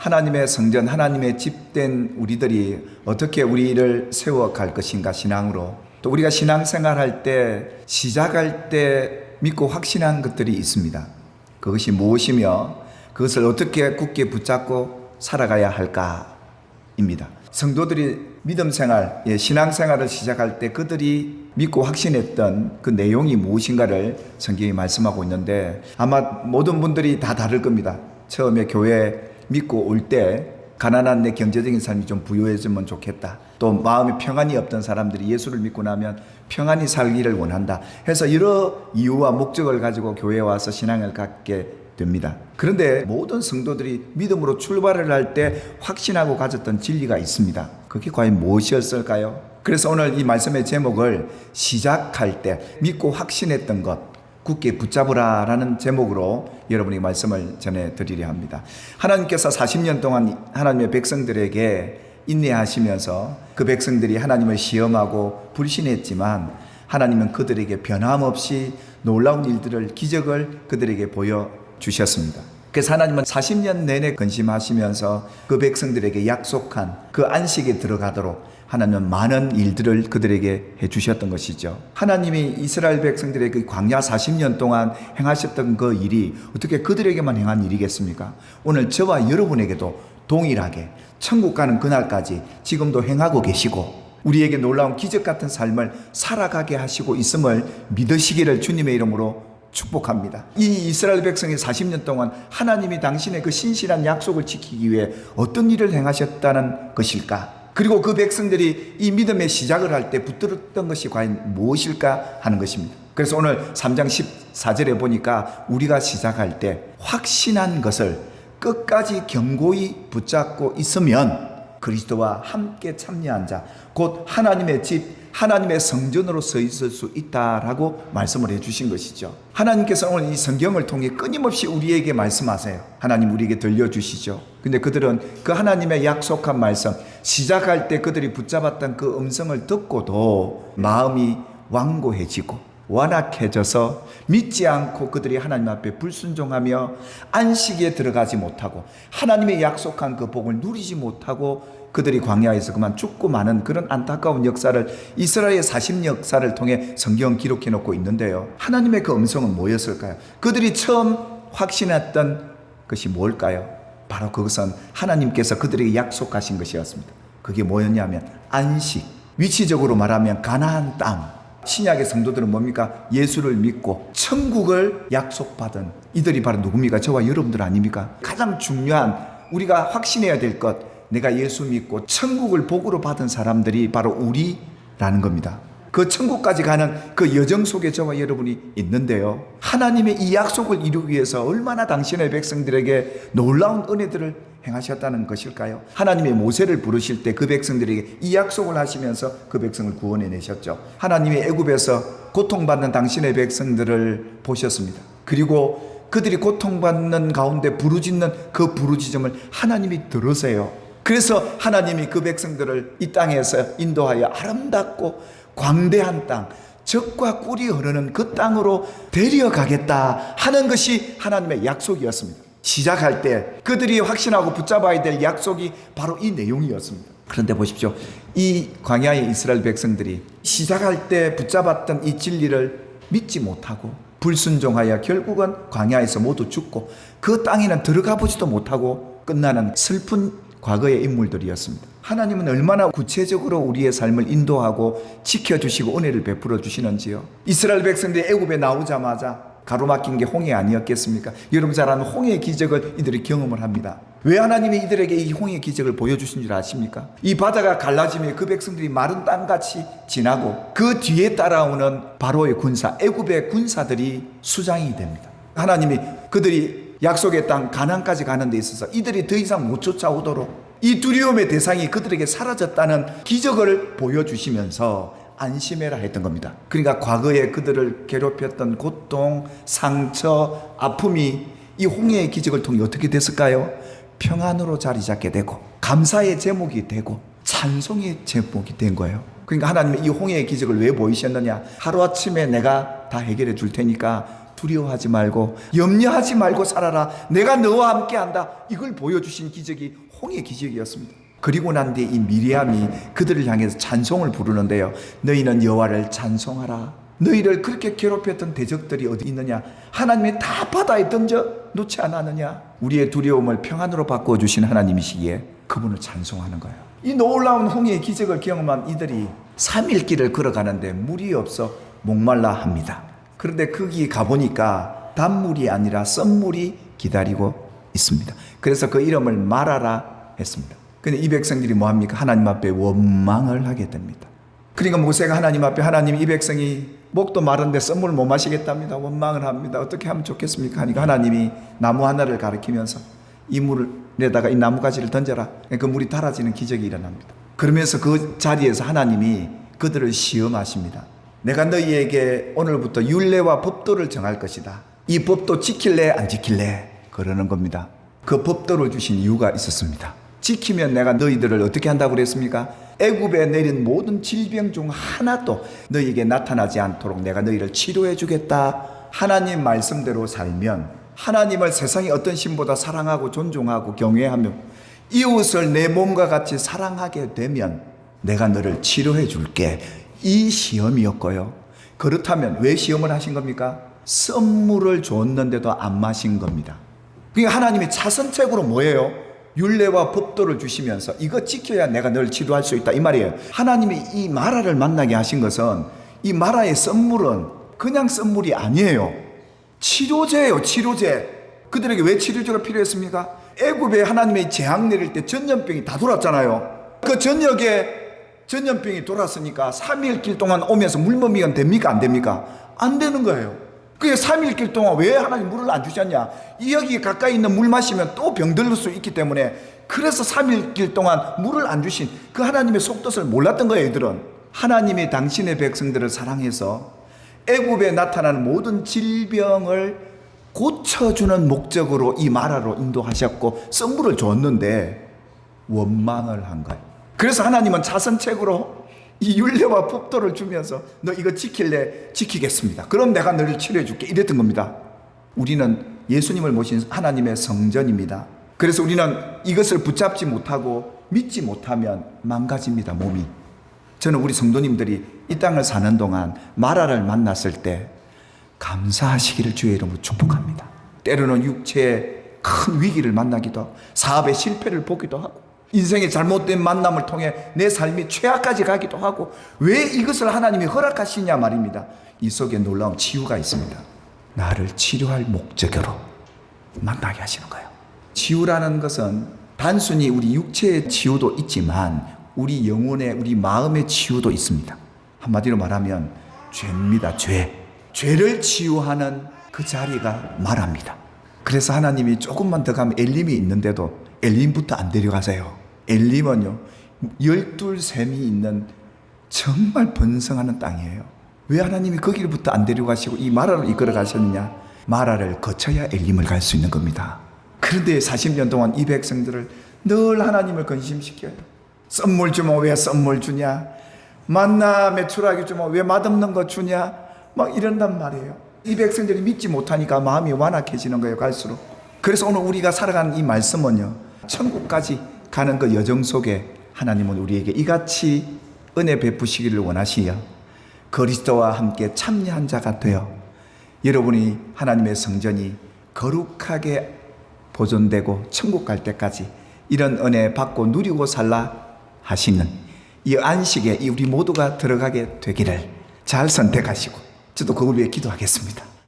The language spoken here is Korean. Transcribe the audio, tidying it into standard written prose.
하나님의 성전, 하나님의 집된 우리들이 어떻게 우리를 세워갈 것인가, 신앙으로. 또 우리가 신앙생활할 때, 시작할 때 믿고 확신한 것들이 있습니다. 그것이 무엇이며 그것을 어떻게 굳게 붙잡고 살아가야 할까입니다. 성도들이 믿음생활, 신앙생활을 시작할 때 그들이 믿고 확신했던 그 내용이 무엇인가를 성경이 말씀하고 있는데, 아마 모든 분들이 다 다를 겁니다. 처음에 교회 믿고 올 때 가난한 내 경제적인 삶이 좀 부유해지면 좋겠다. 또 마음에 평안이 없던 사람들이 예수를 믿고 나면 평안히 살기를 원한다 해서 여러 이유와 목적을 가지고 교회에 와서 신앙을 갖게 됩니다. 그런데 모든 성도들이 믿음으로 출발을 할 때 확신하고 가졌던 진리가 있습니다. 그게 과연 무엇이었을까요? 그래서 오늘 이 말씀의 제목을 시작할 때 믿고 확신했던 것 굳게 붙잡으라 라는 제목으로 여러분에게 말씀을 전해드리려 합니다. 하나님께서 40년 동안 하나님의 백성들에게 인내하시면서 그 백성들이 하나님을 시험하고 불신했지만 하나님은 그들에게 변함없이 놀라운 일들을, 기적을 그들에게 보여주셨습니다. 그래서 하나님은 40년 내내 근심하시면서 그 백성들에게 약속한 그 안식에 들어가도록 하나님은 많은 일들을 그들에게 해주셨던 것이죠. 하나님이 이스라엘 백성들의 그 광야 40년 동안 행하셨던 그 일이 어떻게 그들에게만 행한 일이겠습니까? 오늘 저와 여러분에게도 동일하게 천국 가는 그날까지 지금도 행하고 계시고 우리에게 놀라운 기적 같은 삶을 살아가게 하시고 있음을 믿으시기를 주님의 이름으로 축복합니다. 이 이스라엘 백성이 40년 동안 하나님이 당신의 그 신실한 약속을 지키기 위해 어떤 일을 행하셨다는 것일까? 그리고 그 백성들이 이 믿음의 시작을 할 때 붙들었던 것이 과연 무엇일까 하는 것입니다. 그래서 오늘 3장 14절에 보니까 우리가 시작할 때 확신한 것을 끝까지 견고히 붙잡고 있으면 그리스도와 함께 참여한 자, 곧 하나님의 집, 하나님의 성전으로 서 있을 수 있다라고 말씀을 해주신 것이죠. 하나님께서 오늘 이 성경을 통해 끊임없이 우리에게 말씀하세요. 하나님 우리에게 들려주시죠. 근데 그들은 그 하나님의 약속한 말씀, 시작할 때 그들이 붙잡았던 그 음성을 듣고도 마음이 완고해지고 완악해져서 믿지 않고 그들이 하나님 앞에 불순종하며 안식에 들어가지 못하고 하나님의 약속한 그 복을 누리지 못하고 그들이 광야에서 그만 죽고 마는 그런 안타까운 역사를 이스라엘의 40년 역사를 통해 성경은 기록해 놓고 있는데요. 하나님의 그 음성은 뭐였을까요? 그들이 처음 확신했던 것이 뭘까요? 바로 그것은 하나님께서 그들에게 약속하신 것이었습니다. 그게 뭐였냐면 안식, 위치적으로 말하면 가나안 땅. 신약의 성도들은 뭡니까? 예수를 믿고 천국을 약속받은 이들이 바로 누굽니까? 저와 여러분들 아닙니까? 가장 중요한 우리가 확신해야 될 것, 내가 예수 믿고 천국을 복으로 받은 사람들이 바로 우리라는 겁니다. 그 천국까지 가는 그 여정 속에 저와 여러분이 있는데요. 하나님의 이 약속을 이루기 위해서 얼마나 당신의 백성들에게 놀라운 은혜들을 행하셨다는 것일까요? 하나님의 모세를 부르실 때 그 백성들에게 이 약속을 하시면서 그 백성을 구원해 내셨죠. 하나님이 애굽에서 고통받는 당신의 백성들을 보셨습니다. 그리고 그들이 고통받는 가운데 부르짖는 그 부르짖음을 하나님이 들으세요. 그래서 하나님이 그 백성들을 이 땅에서 인도하여 아름답고 광대한 땅, 젖과 꿀이 흐르는 그 땅으로 데려가겠다 하는 것이 하나님의 약속이었습니다. 시작할 때 그들이 확신하고 붙잡아야 될 약속이 바로 이 내용이었습니다. 그런데 보십시오. 이 광야의 이스라엘 백성들이 시작할 때 붙잡았던 이 진리를 믿지 못하고 불순종하여 결국은 광야에서 모두 죽고 그 땅에는 들어가 보지도 못하고 끝나는 슬픈 과거의 인물들이었습니다. 하나님은 얼마나 구체적으로 우리의 삶을 인도하고 지켜주시고 은혜를 베풀어 주시는지요. 이스라엘 백성들이 애굽에 나오자마자 가로막힌 게 홍해 아니었겠습니까? 여러분 잘 아는 홍해의 기적을 이들이 경험을 합니다. 왜 하나님이 이들에게 이 홍해의 기적을 보여주신 줄 아십니까? 이 바다가 갈라지며 그 백성들이 마른 땅같이 지나고 그 뒤에 따라오는 바로의 군사, 애굽의 군사들이 수장이 됩니다. 하나님이 그들이 약속의 땅 가나안까지 가는 데 있어서 이들이 더 이상 못 쫓아오도록 이 두려움의 대상이 그들에게 사라졌다는 기적을 보여주시면서 안심해라 했던 겁니다. 그러니까 과거에 그들을 괴롭혔던 고통, 상처, 아픔이 이 홍해의 기적을 통해 어떻게 됐을까요? 평안으로 자리 잡게 되고 감사의 제목이 되고 찬송의 제목이 된 거예요. 그러니까 하나님이 이 홍해의 기적을 왜 보이셨느냐? 하루아침에 내가 다 해결해 줄 테니까 두려워하지 말고 염려하지 말고 살아라. 내가 너와 함께한다. 이걸 보여주신 기적이 홍해 기적이었습니다. 그리고 난 뒤에 이 미리암이 그들을 향해서 찬송을 부르는데요. 너희는 여호와를 찬송하라. 너희를 그렇게 괴롭혔던 대적들이 어디 있느냐? 하나님이 다 바다에 던져 놓지 않았느냐? 우리의 두려움을 평안으로 바꿔주신 하나님이시기에 그분을 찬송하는 거예요. 이 놀라운 홍해의 기적을 경험한 이들이 3일 길을 걸어가는데 물이 없어 목말라 합니다. 그런데 거기 가보니까 단물이 아니라 썬물이 기다리고 있습니다. 그래서 그 이름을 마라라 했습니다. 근데 이 백성들이 뭐합니까? 하나님 앞에 원망을 하게 됩니다. 그러니까 모세가 하나님 앞에, 하나님, 이 백성이 목도 마른데 썬물을 못 마시겠답니다. 원망을 합니다. 어떻게 하면 좋겠습니까? 하니까 하나님이 나무 하나를 가리키면서 이 물에다가 이 나무가지를 던져라. 그 물이 달아지는 기적이 일어납니다. 그러면서 그 자리에서 하나님이 그들을 시험하십니다. 내가 너희에게 오늘부터 율례와 법도를 정할 것이다. 이 법도 지킬래 안 지킬래? 그러는 겁니다. 그 법도를 주신 이유가 있었습니다. 지키면 내가 너희들을 어떻게 한다고 그랬습니까? 애굽에 내린 모든 질병 중 하나도 너희에게 나타나지 않도록 내가 너희를 치료해 주겠다. 하나님 말씀대로 살면, 하나님을 세상의 어떤 신보다 사랑하고 존중하고 경외하며 이웃을 내 몸과 같이 사랑하게 되면 내가 너를 치료해 줄게. 이 시험이었고요. 그렇다면 왜 시험을 하신 겁니까? 썬물을 줬는데도 안 마신 겁니다. 그러니까 하나님이 차선책으로 뭐예요? 율례와 법도를 주시면서 이거 지켜야 내가 널 치료할 수 있다, 이 말이에요. 하나님이 이 마라를 만나게 하신 것은 이 마라의 썬물은 그냥 썬물이 아니에요. 치료제예요. 치료제. 그들에게 왜 치료제가 필요했습니까? 애굽에 하나님의 재앙 내릴 때 전염병이 다 돌았잖아요. 그 전역에 전염병이 돌았으니까 3일 길 동안 오면서 물머미가 됩니까? 안 됩니까? 안 되는 거예요. 그게 3일 길 동안 왜 하나님 물을 안 주셨냐? 여기 가까이 있는 물 마시면 또 병들을 수 있기 때문에, 그래서 3일 길 동안 물을 안 주신 그 하나님의 속뜻을 몰랐던 거예요. 이들은 하나님이 당신의 백성들을 사랑해서 애굽에 나타나는 모든 질병을 고쳐주는 목적으로 이 마라로 인도하셨고 썬물을 줬는데 원망을 한 거예요. 그래서 하나님은 차선책으로 이 율례와 법도를 주면서 너 이거 지킬래? 지키겠습니다. 그럼 내가 너를 치료해 줄게. 이랬던 겁니다. 우리는 예수님을 모신 하나님의 성전입니다. 그래서 우리는 이것을 붙잡지 못하고 믿지 못하면 망가집니다. 몸이. 저는 우리 성도님들이 이 땅을 사는 동안 마라를 만났을 때 감사하시기를 주의 이름으로 축복합니다. 때로는 육체의 큰 위기를 만나기도 하고 사업의 실패를 보기도 하고 인생의 잘못된 만남을 통해 내 삶이 최악까지 가기도 하고, 왜 이것을 하나님이 허락하시냐 말입니다. 이 속에 놀라운 치유가 있습니다. 나를 치료할 목적으로 만나게 하시는 거예요. 치유라는 것은 단순히 우리 육체의 치유도 있지만 우리 영혼의, 우리 마음의 치유도 있습니다. 한마디로 말하면 죄입니다. 죄를 치유하는 그 자리가 마라입니다. 그래서 하나님이 조금만 더 가면 엘림이 있는데도 엘림부터 안 데려가세요. 엘림은요 12샘이 있는 정말 번성하는 땅이에요. 왜 하나님이 거기부터 안 데려가시고 이 마라로 이끌어 가셨느냐? 마라를 거쳐야 엘림을 갈 수 있는 겁니다. 그런데 40년 동안 이 백성들을 늘 하나님을 근심시켜요. 썬물 주면 왜 썬물 주냐? 만나 메추라기 주면 왜 맛없는 거 주냐? 막 이런단 말이에요. 이 백성들이 믿지 못하니까 마음이 완악해지는 거예요. 갈수록. 그래서 오늘 우리가 살아가는 이 말씀은요, 천국까지 가는 그 여정 속에 하나님은 우리에게 이같이 은혜 베푸시기를 원하시여 그리스도와 함께 참여한 자가 되어 여러분이 하나님의 성전이 거룩하게 보존되고 천국 갈 때까지 이런 은혜 받고 누리고 살라 하시는 이 안식에 우리 모두가 들어가게 되기를 잘 선택하시고, 저도 그걸 위해 기도하겠습니다.